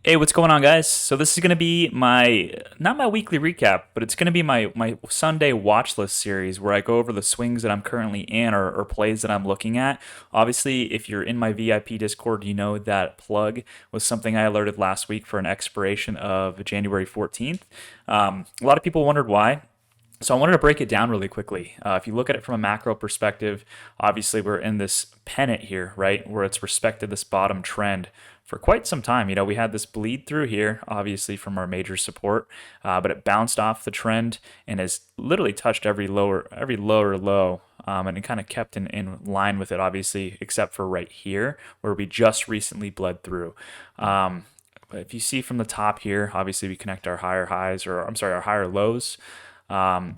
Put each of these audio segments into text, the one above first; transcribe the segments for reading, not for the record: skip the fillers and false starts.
Hey, what's going on, guys? So this is going to be my not my weekly recap, but it's going to be my Sunday watch list series where I go over the swings that I'm currently in or plays that I'm looking at. Obviously, if you're in my VIP Discord, you know that plug was something I alerted last week for an expiration of January 14th. A lot of people wondered why. So I wanted to break it down really quickly. If you look at it from a macro perspective, obviously we're in this pennant here, right, where it's respected this bottom trend for quite some time. You know, we had this bleed through here, obviously from our major support, but it bounced off the trend and has literally touched every lower low. And it kind of kept in line with it, obviously, except for right here, where we just recently bled through. If you see from the top here, obviously we connect our higher highs, or I'm sorry, our higher lows.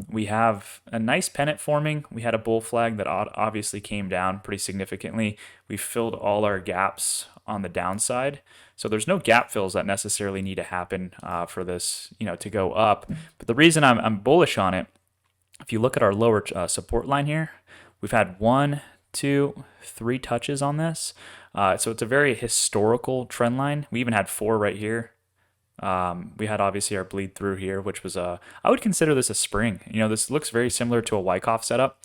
We have a nice pennant forming. We had a bull flag that obviously came down pretty significantly. We filled all our gaps on the downside. So there's no gap fills that necessarily need to happen for this, to go up. But the reason I'm bullish on it, if you look at our lower support line here, we've had one, two, three touches on this. So it's a very historical trend line. We even had four right here. We had obviously our bleed through here, which was I would consider this a spring. You know, this looks very similar to a Wyckoff setup,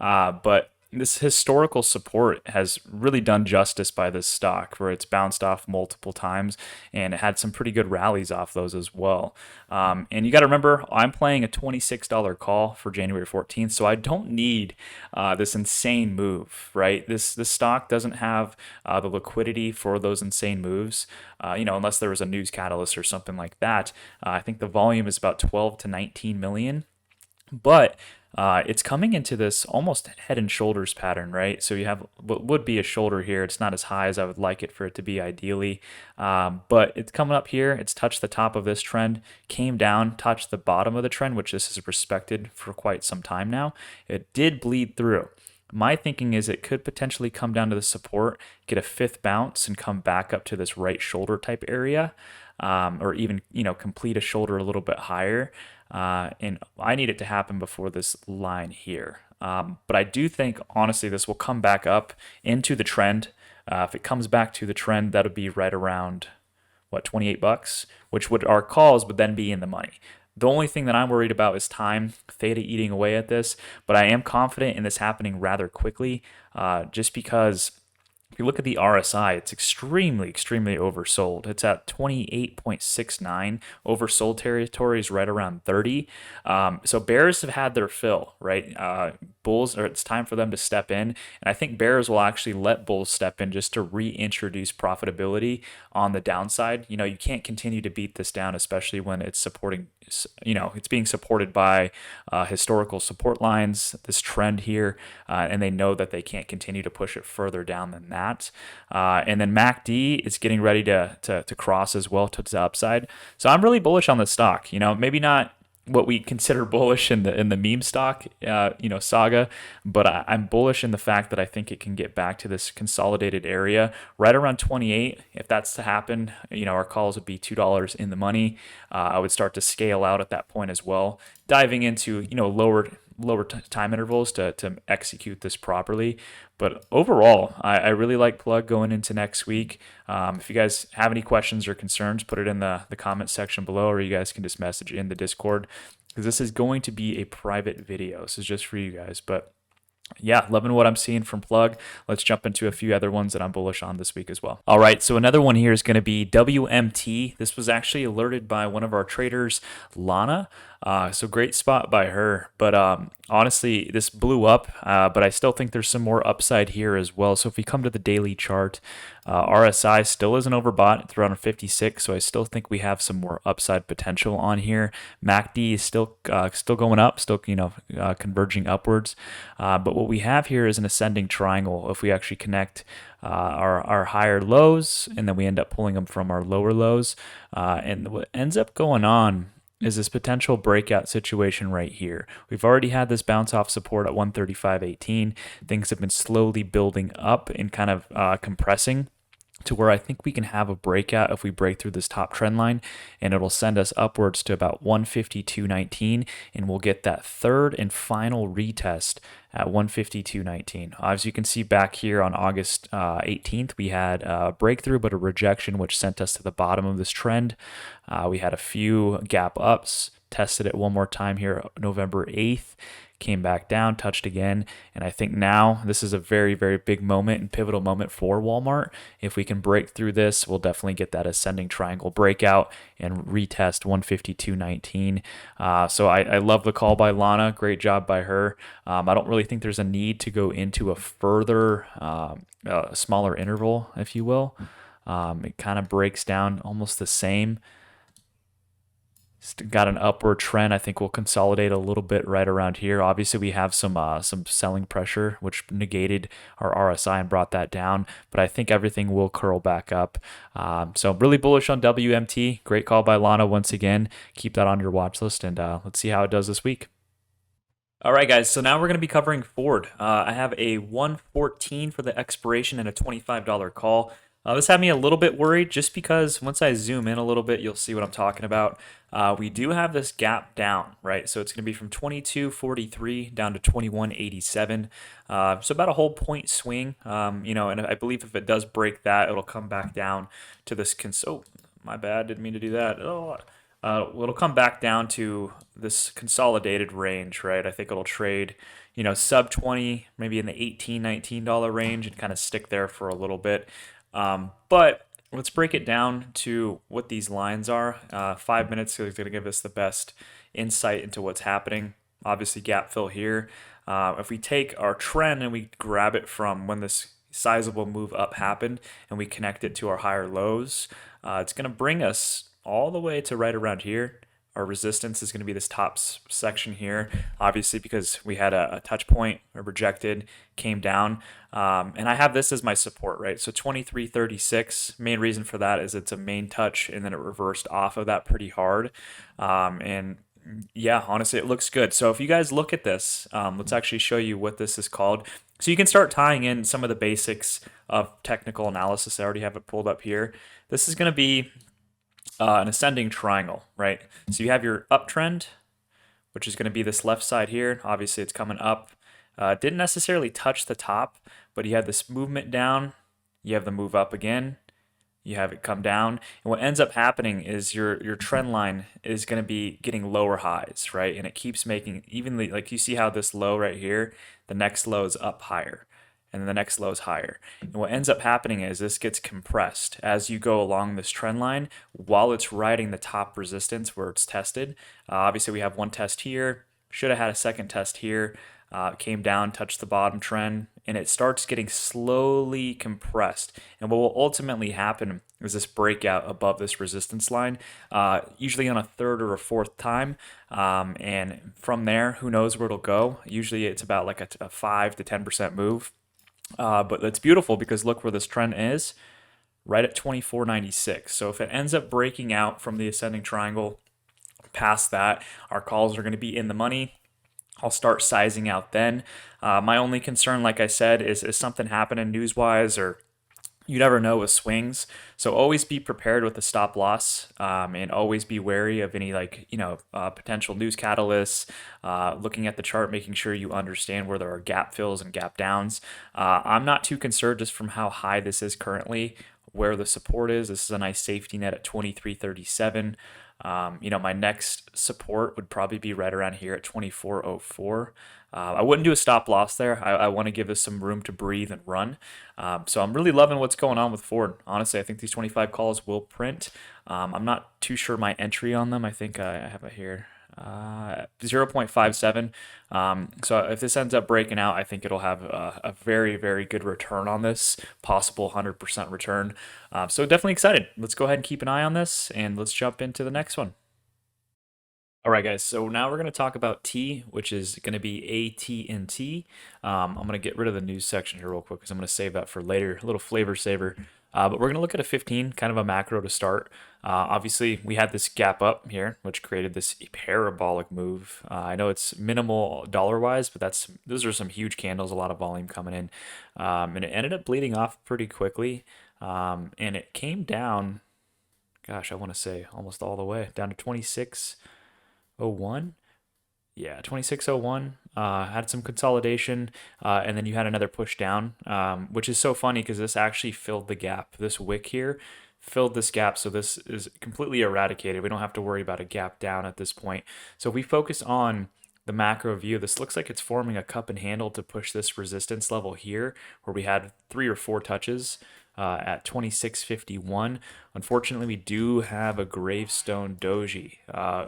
but this historical support has really done justice by this stock, where it's bounced off multiple times and it had some pretty good rallies off those as well. And you got to remember, I'm playing a $26 call for January 14th, so I don't need this insane move, right? This stock doesn't have the liquidity for those insane moves, unless there was a news catalyst or something like that. I think the volume is about 12 to 19 million. But it's coming into this almost head and shoulders pattern, right? So you have what would be a shoulder here. It's not as high as I would like it for it to be ideally, but it's coming up here. It's touched the top of this trend, came down, touched the bottom of the trend, which this is respected for quite some time now. It did bleed through. My thinking is it could potentially come down to the support, get a fifth bounce, and come back up to this right shoulder type area, or even complete a shoulder a little bit higher. And I need it to happen before this line here. But I do think honestly this will come back up into the trend. If it comes back to the trend, that would be right around what, $28, which would our calls would then be in the money. The only thing that I'm worried about is time, theta eating away at this, but I am confident in this happening rather quickly, just because if you look at the RSI, it's extremely oversold. It's at 28.69. Oversold territory is right around 30. So bears have had their fill, right? Bulls, or it's time for them to step in. And I think bears will actually let bulls step in just to reintroduce profitability on the downside. You know, you can't continue to beat this down, especially when it's supporting, it's being supported by historical support lines, this trend here, and they know that they can't continue to push it further down than that. And then MACD is getting ready to cross as well to the upside. So I'm really bullish on the stock. Maybe not what we consider bullish in the meme stock, saga, but I'm bullish in the fact that I think it can get back to this consolidated area right around 28. If that's to happen, our calls would be $2 in the money. I would start to scale out at that point as well, diving into lower time intervals to execute this properly. But overall, I really like plug going into next week. If you guys have any questions or concerns, put it in the comment section below, or you guys can just message in the Discord, because this is going to be a private video. This is just for you guys. But yeah, loving what I'm seeing from Plug. Let's jump into a few other ones that I'm bullish on this week as well. All right, so another one here is going to be WMT. This was actually alerted by one of our traders, Lana. So great spot by her. But honestly, this blew up, but I still think there's some more upside here as well. So if we come to the daily chart, RSI still isn't overbought. It's around 56, so I still think we have some more upside potential on here. MACD is still going up, still converging upwards. But what we have here is an ascending triangle. If we actually connect our higher lows, and then we end up pulling them from our lower lows, and what ends up going on is this potential breakout situation right here. We've already had this bounce off support at 135.18. Things have been slowly building up and kind of compressing. to where I think we can have a breakout if we break through this top trend line, and it'll send us upwards to about 152.19, and we'll get that third and final retest at 152.19. As you can see back here on August 18th, we had a breakthrough but a rejection, which sent us to the bottom of this trend. We had a few gap ups, tested it one more time here November 8th, came back down, touched again, and I think now this is a very, very big moment and pivotal moment for Walmart. If we can break through this, we'll definitely get that ascending triangle breakout and retest 152.19. So I love the call by Lana. Great job by her. I don't really think there's a need to go into a further smaller interval, if you will. It kind of breaks down almost the same. Got an upward trend. I think we'll consolidate a little bit right around here. Obviously, we have some selling pressure, which negated our RSI and brought that down. But I think everything will curl back up. So I'm really bullish on WMT. Great call by Lana once again. Keep that on your watch list, and let's see how it does this week. All right, guys, so now we're going to be covering Ford. I have a 114 for the expiration and a $25 call. This had me a little bit worried just because once I zoom in a little bit, you'll see what I'm talking about. We do have this gap down, right? So it's going to be from 22.43 down to 21.87. So about a whole point swing, and I believe if it does break that, it'll come back down to this. Oh, my bad, didn't mean to do that. It'll come back down to this consolidated range, right? I think it'll trade, sub 20, maybe in the $18, $19 range, and kind of stick there for a little bit. But let's break it down to what these lines are. 5 minutes is going to give us the best insight into what's happening. Obviously, gap fill here. If we take our trend and we grab it from when this sizable move up happened and we connect it to our higher lows, it's going to bring us all the way to right around here. Our resistance is going to be this top section here, obviously, because we had a touch point, rejected, came down. And I have this as my support, right? So 23.36, main reason for that is it's a main touch, and then it reversed off of that pretty hard. And yeah, honestly, it looks good. So if you guys look at this, let's actually show you what this is called. So you can start tying in some of the basics of technical analysis. I already have it pulled up here. This is going to be an ascending triangle, right? So you have your uptrend, which is going to be this left side here. Obviously, it's coming up. Didn't necessarily touch the top, but you have this movement down. You have the move up again. You have it come down. And what ends up happening is your trend line is going to be getting lower highs, right? And it keeps making, evenly, like you see how this low right here, the next low is up higher, and then the next low is higher. And what ends up happening is this gets compressed as you go along this trend line while it's riding the top resistance where it's tested. Obviously, we have one test here. Should have had a second test here. Came down, touched the bottom trend, and it starts getting slowly compressed. And what will ultimately happen is this breakout above this resistance line, usually on a third or a fourth time. And from there, who knows where it'll go. Usually it's about like a 5 to 10% move. But it's beautiful because look where this trend is, right at 24.96. So if it ends up breaking out from the ascending triangle past that, our calls are going to be in the money. I'll start sizing out then. My only concern, like I said, is something happening news-wise, or you never know with swings. So always be prepared with a stop loss, and always be wary of any potential news catalysts. Looking at the chart, making sure you understand where there are gap fills and gap downs. I'm not too concerned just from how high this is currently, where the support is. This is a nice safety net at 23.37. My next support would probably be right around here at 24.04. I wouldn't do a stop loss there. I want to give this some room to breathe and run. So I'm really loving what's going on with Ford. Honestly, I think these 25 calls will print. I'm not too sure my entry on them. I think I have it here. 0.57. So if this ends up breaking out, I think it'll have a very, very good return on this, possible 100% return. So definitely excited. Let's go ahead and keep an eye on this, and let's jump into the next one. All right, guys, so now we're going to talk about T, which is going to be AT&T. I'm going to get rid of the news section here real quick because I'm going to save that for later, a little flavor saver. But we're going to look at a 15, kind of a macro to start. Obviously, we had this gap up here, which created this parabolic move. I know it's minimal dollar-wise, but those are some huge candles, a lot of volume coming in. And it ended up bleeding off pretty quickly. And it came down, gosh, I want to say almost all the way down to 2601. Yeah, 2601. Had some consolidation, and then you had another push down, which is so funny because this actually filled the gap. This wick here filled this gap, so this is completely eradicated. We don't have to worry about a gap down at this point. So if we focus on the macro view, this looks like it's forming a cup and handle to push this resistance level here, where we had 3 or 4 touches at 2651. Unfortunately, we do have a gravestone doji.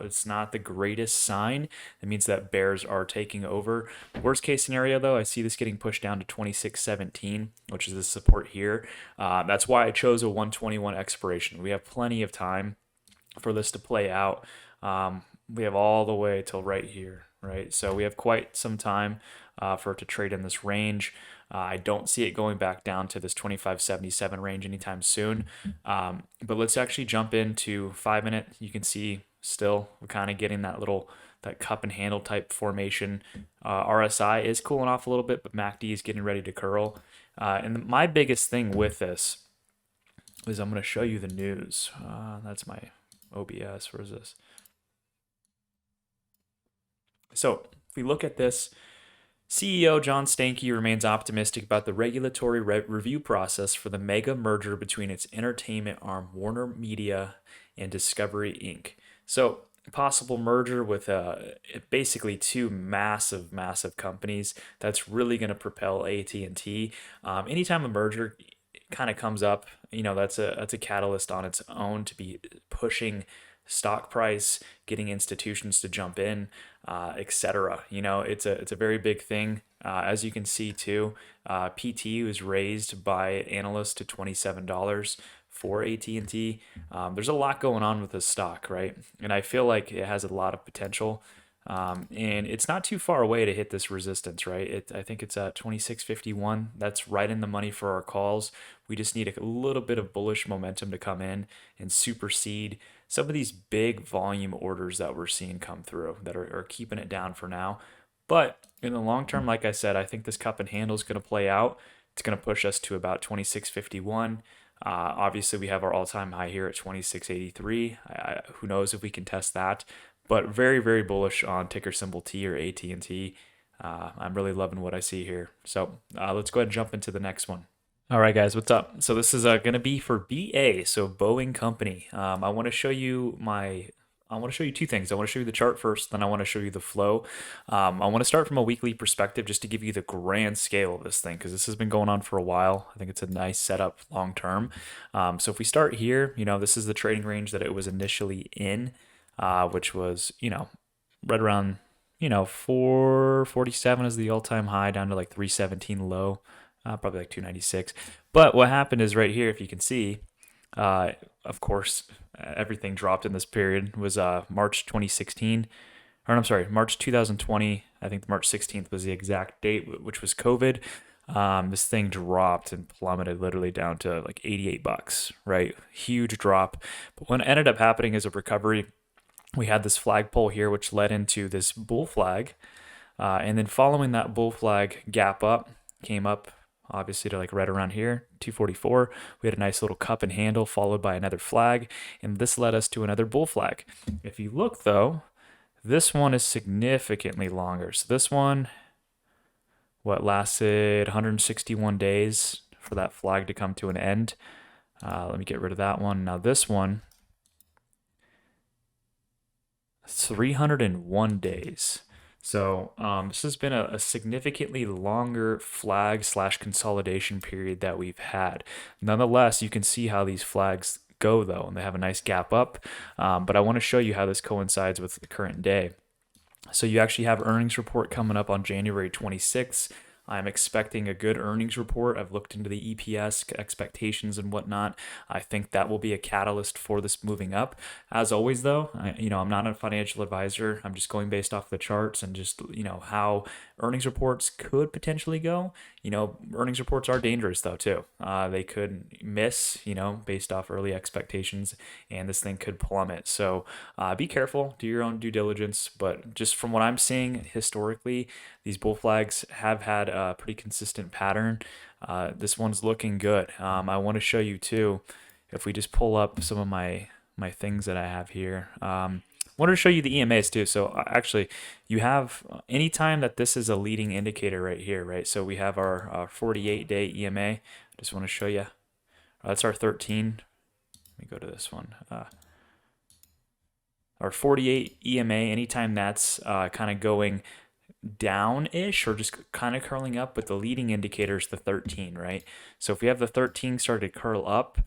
It's not the greatest sign. It means that bears are taking over. Worst case scenario, though, I see this getting pushed down to 2617, which is the support here. That's why I chose a 121 expiration. We have plenty of time for this to play out. We have all the way till right here, right? So we have quite some time for it to trade in this range. I don't see it going back down to this 2577 range anytime soon. But let's actually jump into 5-minute. You can see still we're kind of getting that cup and handle type formation. RSI is cooling off a little bit, but MACD is getting ready to curl. And my biggest thing with this is I'm going to show you the news. That's my OBS. Where is this? So if we look at this, CEO John Stankey remains optimistic about the regulatory review process for the mega merger between its entertainment arm Warner Media and Discovery Inc. So, possible merger with basically 2 massive companies that's really going to propel AT&T. Anytime a merger kind of comes up, that's a catalyst on its own to be pushing stock price, getting institutions to jump in, etc. It's a very big thing. As you can see too, PT was raised by analysts to $27 for AT&T. There's a lot going on with this stock, right? And I feel like it has a lot of potential. And it's not too far away to hit this resistance, right? I think it's at 2651. That's right in the money for our calls. We just need a little bit of bullish momentum to come in and supersede some of these big volume orders that we're seeing come through that are keeping it down for now. But in the long term, like I said, I think this cup and handle is going to play out. It's going to push us to about 2651. Obviously, we have our all-time high here at 2683. Who knows if we can test that? But very, very bullish on ticker symbol T or AT&T. I'm really loving what I see here. So let's go ahead and jump into the next one. All right, guys, what's up? So this is going to be for BA, so Boeing Company. I want to show you 2 things. I want to show you the chart first, then I want to show you the flow. I want to start from a weekly perspective just to give you the grand scale of this thing because this has been going on for a while. I think it's a nice setup long term. So if we start here, this is the trading range that it was initially in, which was, right around, 447 is the all-time high down to like 317 low. Probably like 296. But what happened is right here, if you can see, of course, everything dropped in this period was March 2016, or I'm sorry, March 2020. I think March 16th was the exact date, which was COVID. This thing dropped and plummeted literally down to like $88, right? Huge drop. But what ended up happening is a recovery. We had this flagpole here, which led into this bull flag. And then following that bull flag gap up, came up obviously to like right around here, 244. We had a nice little cup and handle followed by another flag, and this led us to another bull flag. If you look though, this one is significantly longer. So this one, lasted 161 days for that flag to come to an end. Let me get rid of that one. Now this one, 301 days. So this has been a significantly longer flag/consolidation period that we've had. Nonetheless, you can see how these flags go though, and they have a nice gap up. But I want to show you how this coincides with the current day. So you actually have earnings report coming up on January 26th. I'm expecting a good earnings report. I've looked into the EPS expectations and whatnot. I think that will be a catalyst for this moving up. As always, though, I'm not a financial advisor. I'm just going based off the charts and just, how earnings reports could potentially go. Earnings reports are dangerous, though, too. They could miss, based off early expectations, and this thing could plummet. So be careful, do your own due diligence. But just from what I'm seeing historically, these bull flags have had a pretty consistent pattern. This one's looking good. I want to show you too, if we just pull up some of my things that I have here. Wanted to show you the EMAs too. So actually, you have anytime that this is a leading indicator right here, right? So we have our 48-day EMA. I just want to show you. That's our 13. Let me go to this one. Our 48 EMA, anytime that's kind of going down-ish or just kind of curling up, but the leading indicator is the 13, right? So if we have the 13 start to curl up,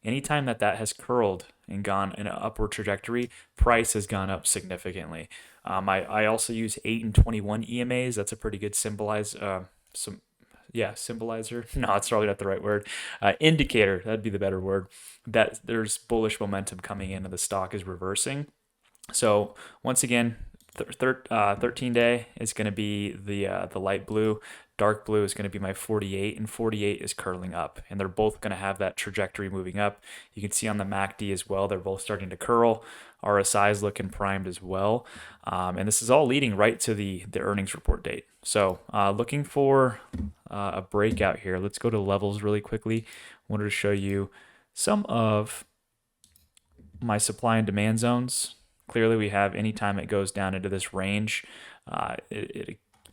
anytime that that has curled and gone in an upward trajectory, price has gone up significantly. I also use 8 and 21 EMAs. That's a pretty good symbolizer. No, it's probably not the right word. Indicator, that'd be the better word, that there's bullish momentum coming in and the stock is reversing. So once again, 13-day is going to be the light blue. Dark blue is going to be my 48, and 48 is curling up. And they're both going to have that trajectory moving up. You can see on the MACD as well, they're both starting to curl. RSI is looking primed as well. And this is all leading right to the earnings report date. So looking for a breakout here. Let's go to levels really quickly. I wanted to show you some of my supply and demand zones. Clearly, we have anytime it goes down into this range,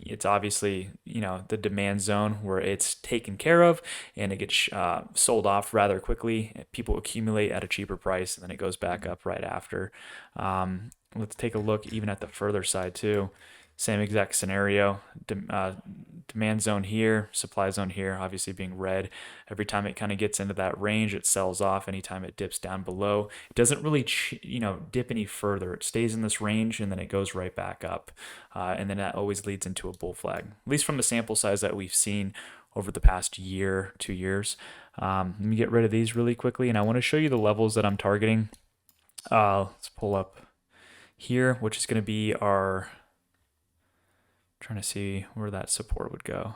it's obviously, the demand zone where it's taken care of and it gets sold off rather quickly. People accumulate at a cheaper price and then it goes back up right after. Let's take a look even at the further side too. Same exact scenario. Demand zone here, supply zone here, obviously being red. Every time it kind of gets into that range, it sells off. Anytime it dips down below, it doesn't really, dip any further. It stays in this range and then it goes right back up. And then that always leads into a bull flag, at least from the sample size that we've seen over the past year, 2 years. Let me get rid of these really quickly. And I want to show you the levels that I'm targeting. Let's pull up here, which is going to be our... Trying to see where that support would go.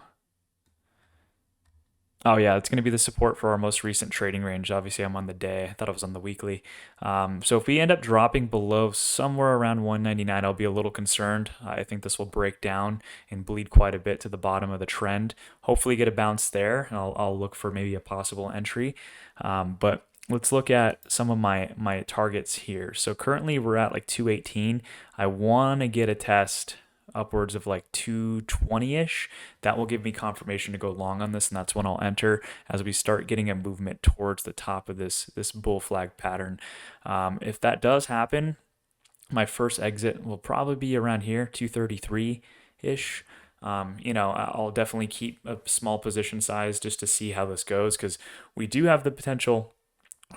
Oh yeah, it's going to be the support for our most recent trading range. Obviously, I'm on the day. I thought it was on the weekly. So if we end up dropping below somewhere around 199, I'll be a little concerned. I think this will break down and bleed quite a bit to the bottom of the trend. Hopefully get a bounce there, and I'll look for maybe a possible entry. But let's look at some of my targets here. So currently we're at like 218. I want to get a test upwards of like 220-ish. That will give me confirmation to go long on this, and that's when I'll enter as we start getting a movement towards the top of this bull flag pattern. If that does happen, my first exit will probably be around here, 233-ish. I'll definitely keep a small position size just to see how this goes, because we do have the potential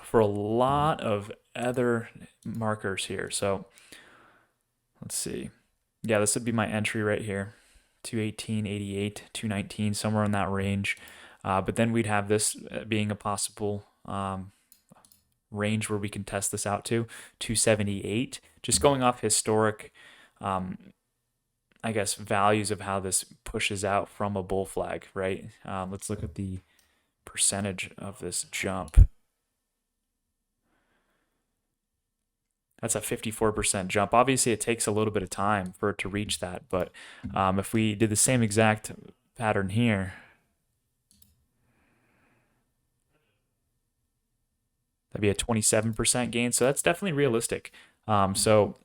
for a lot of other markers here. So let's see. Yeah, this would be my entry right here, 218.88, 219, somewhere in that range. But then we'd have this being a possible range where we can test this out to 278. Just going off historic, values of how this pushes out from a bull flag, right? Let's look at the percentage of this jump. That's a 54% jump. Obviously, it takes a little bit of time for it to reach that, but if we did the same exact pattern here, that'd be a 27% gain. So that's definitely realistic. So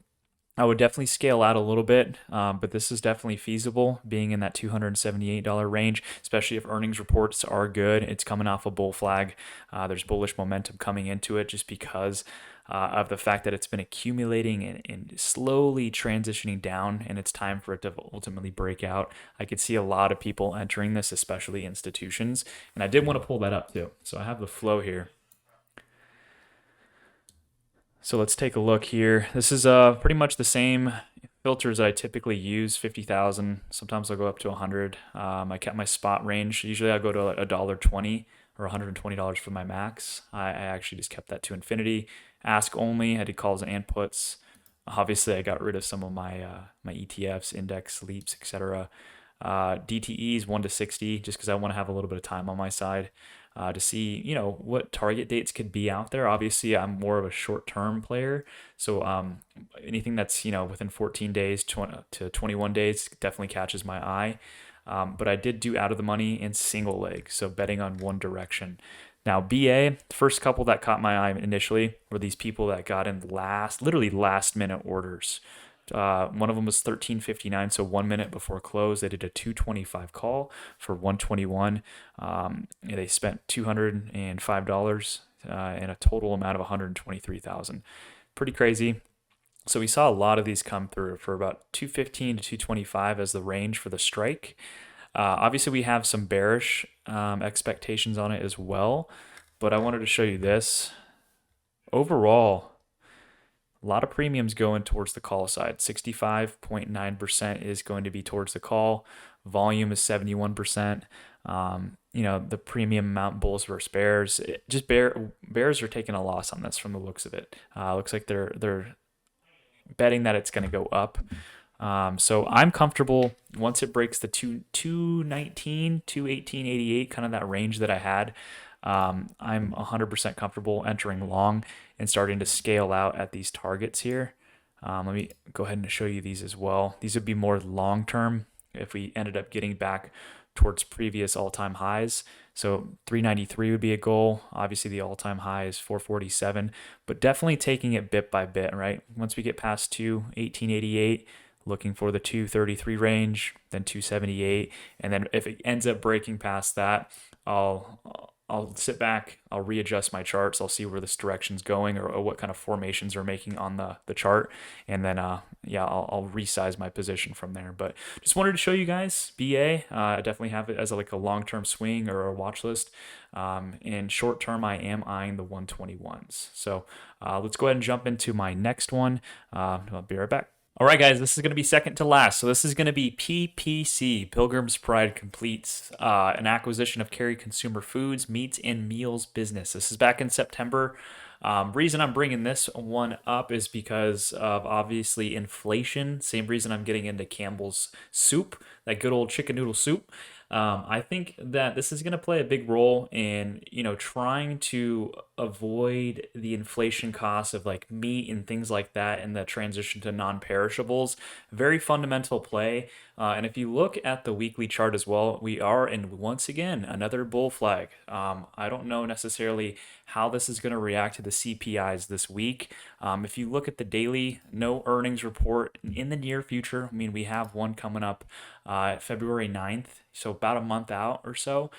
I would definitely scale out a little bit, but this is definitely feasible, being in that $278 range, especially if earnings reports are good. It's coming off a bull flag. There's bullish momentum coming into it just because of the fact that it's been accumulating and slowly transitioning down, and it's time for it to ultimately break out. I could see a lot of people entering this, especially institutions, and I did want to pull that up too. So I have the flow here. So let's take a look here. This is pretty much the same filters that I typically use, 50,000. Sometimes I'll go up to 100. I kept my spot range. Usually I'll go to $1.20 or $120 for my max. I actually just kept that to infinity. Ask only, I did calls and puts. Obviously, I got rid of some of my my ETFs, index, leaps, etc. DTEs 1 to 60, just because I want to have a little bit of time on my side to see, what target dates could be out there. Obviously, I'm more of a short-term player, so anything that's within 14 days to 21 days definitely catches my eye. but I did do out of the money in single leg, so betting on one direction. Now, BA, the first couple that caught my eye initially were these people that got in literally last minute orders. One of them was 13:59, so 1 minute before close. They did a 225 call for 121. They spent $205 and a total amount of 123,000. Pretty crazy. So we saw a lot of these come through for about 215 to 225 as the range for the strike. Obviously, we have some bearish expectations on it as well, but I wanted to show you this. Overall, a lot of premiums going towards the call side. 65.9% is going to be towards the call. Volume is 71%. The premium amount bulls versus bears. Bears are taking a loss on this from the looks of it. Looks like they're betting that it's going to go up. So I'm comfortable once it breaks the 219, 218.88, kind of that range that I had. I'm 100% comfortable entering long and starting to scale out at these targets here. Let me go ahead and show you these as well. These would be more long term if we ended up getting back towards previous all-time highs. So 393 would be a goal. Obviously the all-time high is 447, but definitely taking it bit by bit, right? Once we get past 218.88, looking for the 233 range, then 278, and then if it ends up breaking past that, I'll sit back, I'll readjust my charts, I'll see where this direction's going or what kind of formations are making on the chart, and then I'll resize my position from there. But just wanted to show you guys BA. I definitely have it as like a long-term swing or a watch list. In short term, I am eyeing the 121s. So let's go ahead and jump into my next one. I'll be right back. All right, guys, this is going to be second to last. So this is going to be Ppc Pilgrims Pride completes an acquisition of Kerry Consumer Foods, Meats, and Meals business. This is back in September. Reason I'm bringing this one up is because of obviously inflation. Same reason I'm getting into Campbell's soup, that good old chicken noodle soup. I think that this is going to play a big role in, trying to avoid the inflation costs of like meat and things like that and the transition to non-perishables. Very fundamental play. And if you look at the weekly chart as well, we are in once again another bull flag. I don't know necessarily how this is going to react to the CPIs this week. If you look at the daily, no earnings report in the near future. I mean, we have one coming up February 9th, so about a month out or so.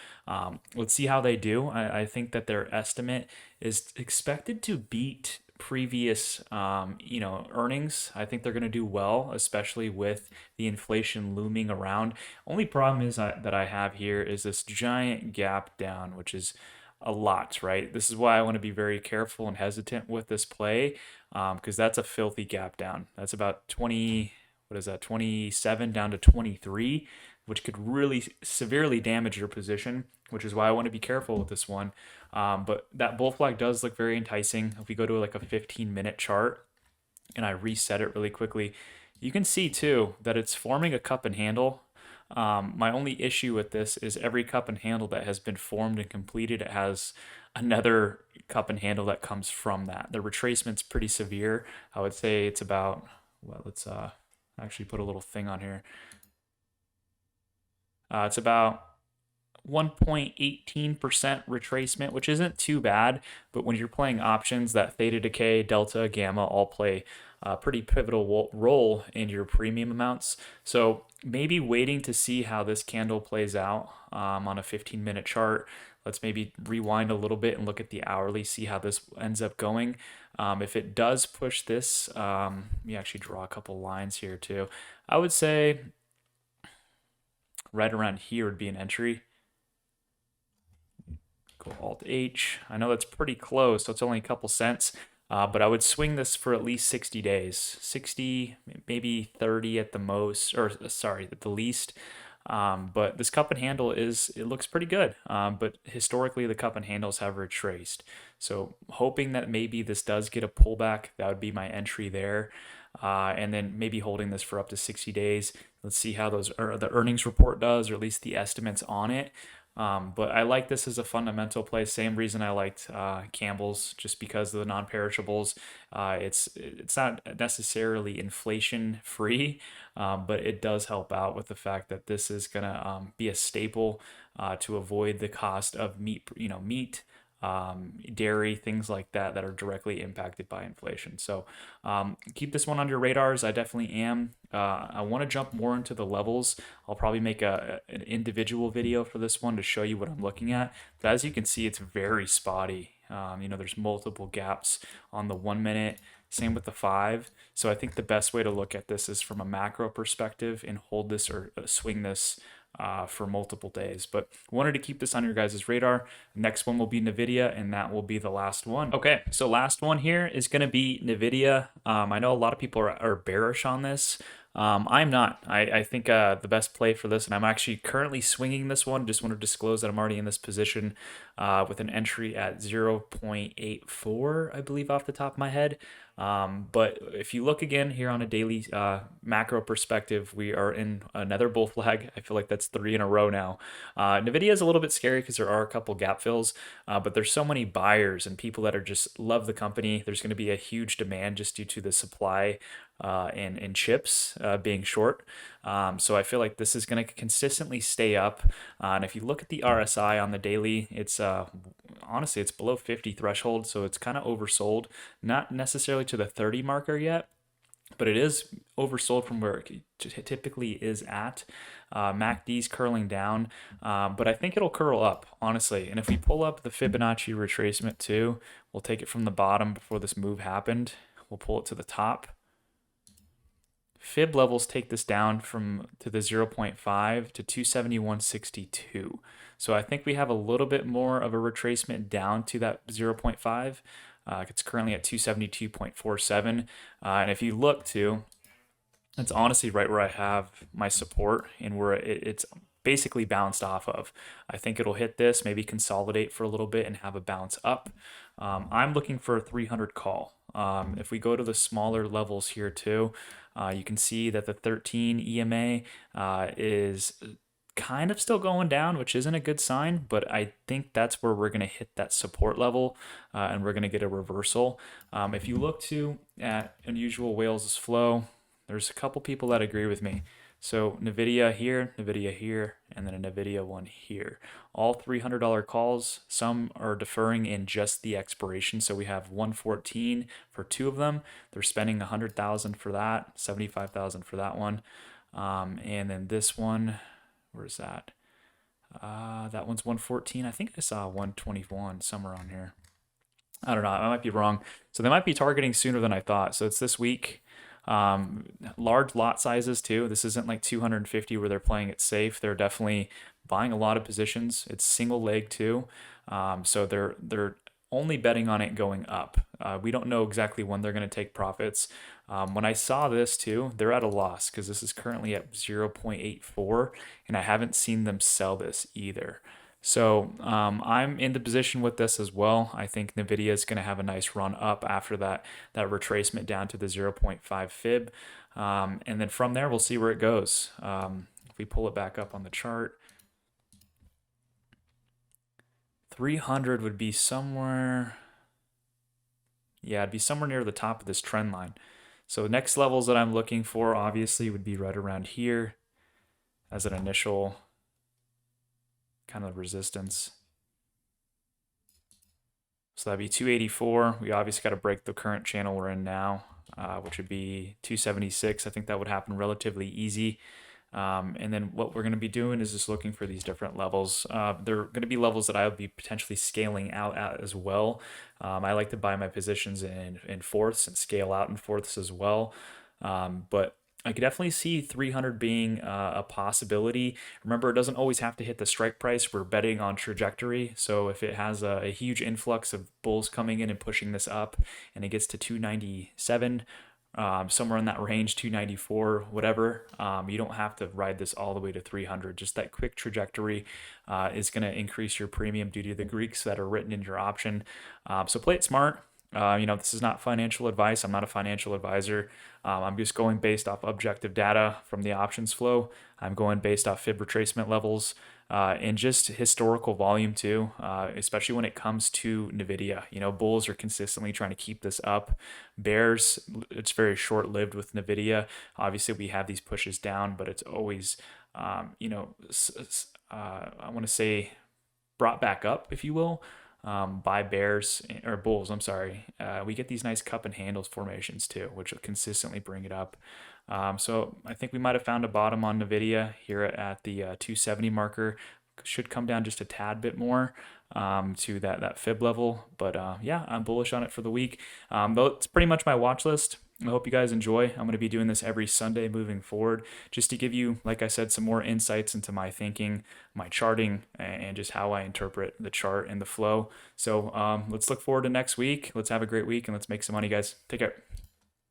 Let's see how they do. I think that their estimate is expected to beat previous earnings. I think they're going to do well, especially with the inflation looming around. Only problem is that I have here is this giant gap down, which is a lot, right? This is why I want to be very careful and hesitant with this play, because that's a filthy gap down. That's about 20, what is that, 27 down to 23, which could really severely damage your position, which is why I want to be careful with this one. But that bull flag does look very enticing. If we go to like a 15-minute chart and I reset it really quickly, you can see too that it's forming a cup and handle. My only issue with this is every cup and handle that has been formed and completed, it has another cup and handle that comes from that. The retracement's pretty severe. I would say it's about, well, let's actually put a little thing on here. It's about 1.18% retracement, which isn't too bad, but when you're playing options, that theta decay, delta, gamma all play a pretty pivotal role in your premium amounts. So maybe waiting to see how this candle plays out on a 15-minute chart. Let's maybe rewind a little bit and look at the hourly, see how this ends up going. If it does push this, let me actually draw a couple lines here too. I would say right around here would be an entry. Go Alt H. I know that's pretty close, so it's only a couple cents, but I would swing this for at least 60 days. 60, maybe 30 at the most, or sorry, at the least. But this cup and handle it looks pretty good. But historically, the cup and handles have retraced. So hoping that maybe this does get a pullback, that would be my entry there. And then maybe holding this for up to 60 days. Let's see how the earnings report does, or at least the estimates on it. But I like this as a fundamental play. Same reason I liked Campbell's, just because of the non-perishables. It's not necessarily inflation free, but it does help out with the fact that this is gonna be a staple to avoid the cost of meat, meat, dairy, things like that that are directly impacted by inflation. So keep this one on your radars. I definitely am. I want to jump more into the levels. I'll probably make an individual video for this one to show you what I'm looking at. But as you can see, it's very spotty. There's multiple gaps on the 1 minute. Same with the 5. So I think the best way to look at this is from a macro perspective and hold this or swing this for multiple days. But wanted to keep this on your guys' radar. Next one will be Nvidia, and that will be the last one. Okay, so last one here is going to be Nvidia. I know a lot of people are bearish on this. I'm not. I think the best play for this, and I'm actually currently swinging this one. Just want to disclose that I'm already in this position with an entry at 0.84, I believe, off the top of my head. But if you look again here on a daily macro perspective, we are in another bull flag. I feel like that's 3 in a row now. Nvidia is a little bit scary because there are a couple gap fills, but there's so many buyers and people that are just love the company. There's going to be a huge demand just due to the supply and chips being short. So I feel like this is going to consistently stay up. And if you look at the RSI on the daily, it's honestly, it's below 50 threshold, so it's kind of oversold. Not necessarily to the 30 marker yet, but it is oversold from where it typically is at. MACD's curling down, but I think it'll curl up, honestly. And if we pull up the Fibonacci retracement too, we'll take it from the bottom before this move happened. We'll pull it to the top. Fib levels take this down to the 0.5 to 271.62. So I think we have a little bit more of a retracement down to that 0.5. It's currently at 272.47. And if you look to, it's honestly right where I have my support and where it's basically bounced off of. I think it'll hit this, maybe consolidate for a little bit and have a bounce up. I'm looking for a 300 call. If we go to the smaller levels here too, you can see that the 13 EMA is kind of still going down, which isn't a good sign, but I think that's where we're going to hit that support level and we're going to get a reversal. If you look to at Unusual Whales' flow, there's a couple people that agree with me. So Nvidia here, and then a Nvidia one here. All $300 calls. Some are deferring in just the expiration. So we have 114 for 2 of them. They're spending 100,000 for that, 75,000 for that one. And then this one, where's that? That one's 114. I think I saw 121 somewhere on here. I don't know. I might be wrong. So they might be targeting sooner than I thought. So it's this week. Large lot sizes too. This isn't like 250 where they're playing it safe. They're definitely buying a lot of positions. It's single leg too. So they're only betting on it going up. We don't know exactly when they're going to take profits. When I saw this too, they're at a loss because this is currently at 0.84 and I haven't seen them sell this either. So I'm in the position with this as well. I think Nvidia is going to have a nice run up after that retracement down to the 0.5 fib. And then from there, we'll see where it goes. If we pull it back up on the chart, 300 would be somewhere, yeah, it'd be somewhere near the top of this trend line. So the next levels that I'm looking for obviously would be right around here as an initial kind of resistance. So that'd be 284. We obviously got to break the current channel we're in now, which would be 276. I think that would happen relatively easy. And then what we're going to be doing is just looking for these different levels. There are going to be levels that I'll be potentially scaling out at as well. I like to buy my positions in fourths and scale out in fourths as well. But I could definitely see 300 being a possibility. Remember, it doesn't always have to hit the strike price. We're betting on trajectory. So if it has a huge influx of bulls coming in and pushing this up and it gets to 297, somewhere in that range, 294, whatever, you don't have to ride this all the way to 300. Just that quick trajectory is going to increase your premium due to the Greeks that are written in your option. So play it smart. This is not financial advice. I'm not a financial advisor. I'm just going based off objective data from the options flow. I'm going based off fib retracement levels. and just historical volume too, especially when it comes to Nvidia. Bulls are consistently trying to keep this up. Bears, it's very short lived with Nvidia. Obviously, we have these pushes down, but it's always, I want to say, brought back up, if you will, by bears or bulls. I'm sorry. We get these nice cup and handles formations too, which will consistently bring it up. So I think we might have found a bottom on Nvidia here at the 270 marker. Should come down just a tad bit more to that fib level, but yeah, I'm bullish on it for the week. Though it's pretty much my watch list. I hope you guys enjoy. I'm going to be doing this every Sunday moving forward, just to give you, like I said, some more insights into my thinking, my charting, and just how I interpret the chart and the flow. So let's look forward to next week. Let's have a great week and let's make some money, guys. Take care.